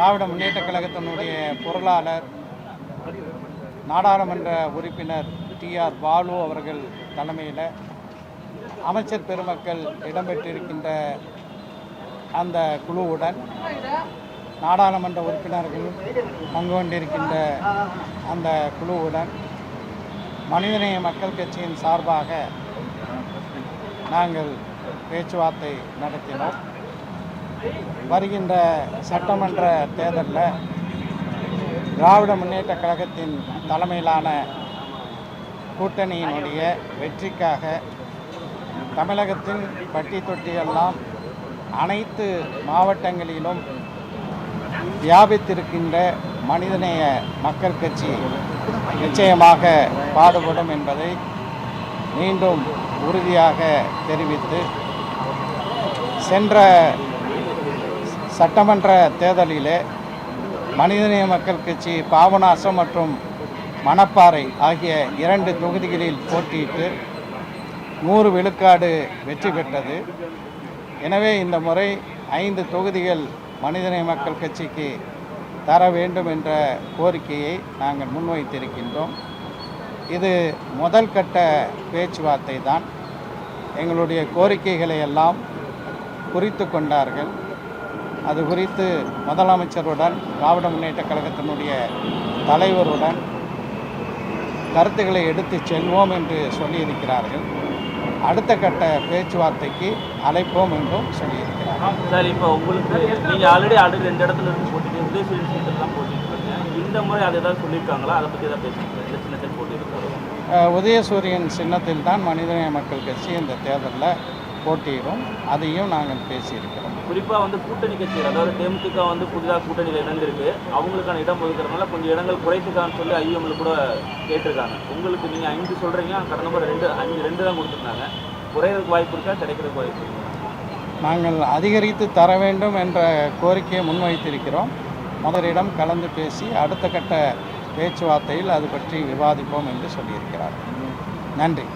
திராவிட முன்னேற்றக் கழகத்தினுடைய பொருளாளர் நாடாளுமன்ற உறுப்பினர் டிஆர் பாலு அவர்கள் தலைமையில் அமைச்சர் பெருமக்கள் இடம்பெற்றிருக்கின்ற அந்த குழுவுடன் நாடாளுமன்ற உறுப்பினர்கள் பங்கு கொண்டிருக்கின்ற அந்த குழுவுடன் மனிதநேய மக்கள் கட்சியின் சார்பாக நாங்கள் பேச்சுவார்த்தை நடத்தினோம். வருகின்ற சட்டமன்ற தேர்தலில் திராவிட முன்னேற்றக் கழகத்தின் தலைமையிலான கூட்டணியினுடைய வெற்றிக்காக தமிழகத்தின் பட்டி தொட்டியெல்லாம் அனைத்து மாவட்டங்களிலும் வியாபித்திருக்கின்ற மனிதநேய மக்கள் கட்சி நிச்சயமாக பாடுபடும் என்பதை மீண்டும் உறுதியாக தெரிவித்து, சென்ற சட்டமன்ற தேர்தலிலே மனிதநேய மக்கள் கட்சி பாபநாசம் மற்றும் மணப்பாறை ஆகிய 2 தொகுதிகளில் போட்டியிட்டு 100 விழுக்காடு வெற்றி பெற்றது. எனவே இந்த முறை 5 தொகுதிகள் மனிதநேய மக்கள் கட்சிக்கு தர வேண்டும் என்ற கோரிக்கையை நாங்கள் முன்வைத்திருக்கின்றோம். இது முதல் கட்ட பேச்சுவார்த்தை தான். எங்களுடைய கோரிக்கைகளை எல்லாம் குறித்து கொண்டார்கள். அது குறித்து முதலமைச்சருடன் திராவிட முன்னேற்றக் கழகத்தினுடைய தலைவருடன் கருத்துக்களை எடுத்து செல்வோம் என்று சொல்லியிருக்கிறார்கள். அடுத்த கட்ட பேச்சுவார்த்தைக்கு அழைப்போம் என்றும் சொல்லியிருக்கிறார்கள். சார், இப்போ உங்களுக்கு நீங்கள் ஆல்ரெடி 2 இடத்துல இருந்து போட்டிட்டு உதயசூரியன் சின்னத்தில் போட்டிருக்கீங்க. இந்த முறை அதை ஏதாவது சொல்லியிருக்காங்களா? அதை பற்றி தான் பேசுகிறேன். இந்த சின்னத்தில் போட்டியிருக்காங்க. உதயசூரியன் சின்னத்தில் தான் மனிதநேய மக்கள் கட்சி இந்த தேர்தலில் போட்டியிடும். அதையும் நாங்கள் பேசியிருக்கிறோம். குறிப்பாக கூட்டணி கட்சிகள், அதாவது தேமுதிக புதிதாக கூட்டணியில் இணைந்திருக்கு. அவங்களுக்கான இடம் ஒதுக்கிறதுனால கொஞ்சம் இடங்கள் குறைத்துக்கான்னு சொல்லி ஐஎம்ல கூட கேட்டிருக்காங்க. உங்களுக்கு நீங்கள் 5 சொல்கிறீங்க, கடந்த முறை 2 தான் கொடுத்துருந்தாங்க. குறையிறதுக்கு வாய்ப்பு இருக்கா, கிடைக்கிறதுக்கு வாய்ப்பு இருக்கா? நாங்கள் அதிகரித்து தர வேண்டும் என்ற கோரிக்கையை முன்வைத்திருக்கிறோம். முதலிடம் கலந்து பேசி அடுத்த கட்ட பேச்சுவார்த்தையில் அது பற்றி விவாதிப்போம் என்று சொல்லியிருக்கிறார். நன்றி.